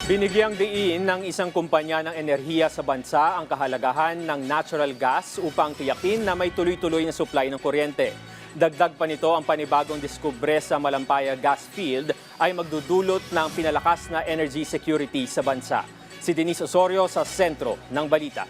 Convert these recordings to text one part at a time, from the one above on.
Binigyang diin ng isang kumpanya ng enerhiya sa bansa ang kahalagahan ng natural gas upang tiyakin na may tuloy-tuloy na supply ng kuryente. Dagdag pa nito ang panibagong diskubre sa Malampaya Gas Field ay magdudulot ng pinalakas na energy security sa bansa. Si Denise Osorio sa sentro ng balita.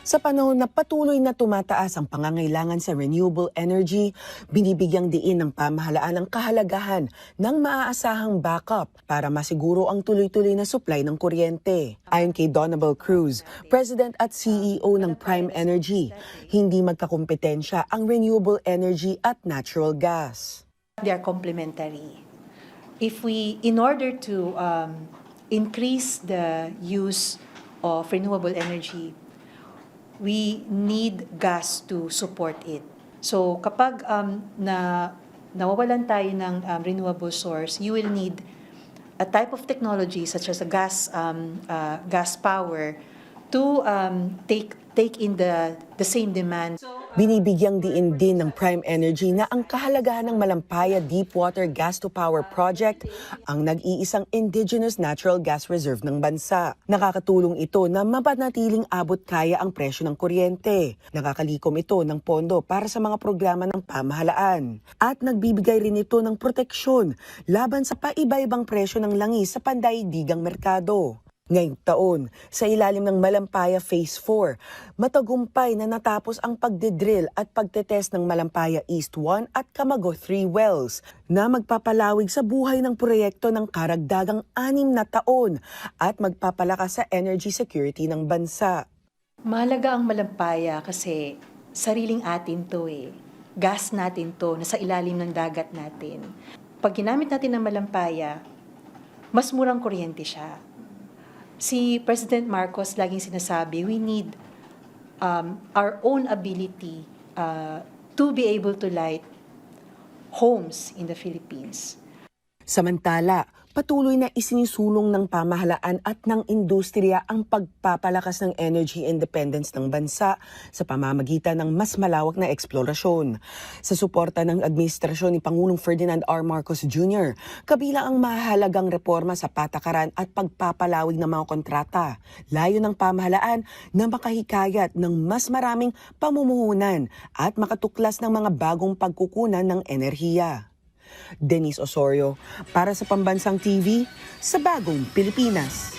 Sa panahon na patuloy na tumataas ang pangangailangan sa renewable energy, binibigyang diin ng pamahalaan ang kahalagahan ng maaasahang backup para masiguro ang tuloy-tuloy na supply ng kuryente. Ayon kay Donabel Cruz, President at CEO ng Prime Energy, hindi magkakompetensya ang renewable energy at natural gas. They are complementary. In order to increase the use of renewable energy, we need gas to support it. So kapag nawawalan tayo ng renewable source, you will need a type of technology such as a gas power to take in the same demand. Binibigyang diin din ng Prime Energy na ang kahalagahan ng Malampaya Deepwater Gas-to-Power Project ang nag-iisang indigenous natural gas reserve ng bansa. Nakakatulong ito na mapanatiling abot kaya ang presyo ng kuryente. Nakakalikom ito ng pondo para sa mga programa ng pamahalaan. At nagbibigay rin ito ng proteksyon laban sa paiba-ibang presyo ng langis sa pandaigdigang merkado. Ngayong taon, sa ilalim ng Malampaya Phase 4, matagumpay na natapos ang pagdidrill at pagtetest ng Malampaya East 1 at Camago 3 wells na magpapalawig sa buhay ng proyekto ng karagdagang 6 na taon at magpapalakas sa energy security ng bansa. Mahalaga ang Malampaya kasi sariling atin to eh. Gas natin to, nasa ilalim ng dagat natin. Pag ginamit natin ang Malampaya, mas murang kuryente siya. Si President Marcos laging sinasabi, we need our own ability to be able to light homes in the Philippines. Samantala, patuloy na isinisulong ng pamahalaan at ng industriya ang pagpapalakas ng energy independence ng bansa sa pamamagitan ng mas malawak na eksplorasyon. Sa suporta ng administrasyon ni Pangulong Ferdinand R. Marcos Jr., kabilang ang mahalagang reforma sa patakaran at pagpapalawig ng mga kontrata. Layo ng pamahalaan na makahikayat ng mas maraming pamumuhunan at makatuklas ng mga bagong pagkukunan ng enerhiya. Denise Osorio, para sa Pambansang TV, sa Bagong Pilipinas.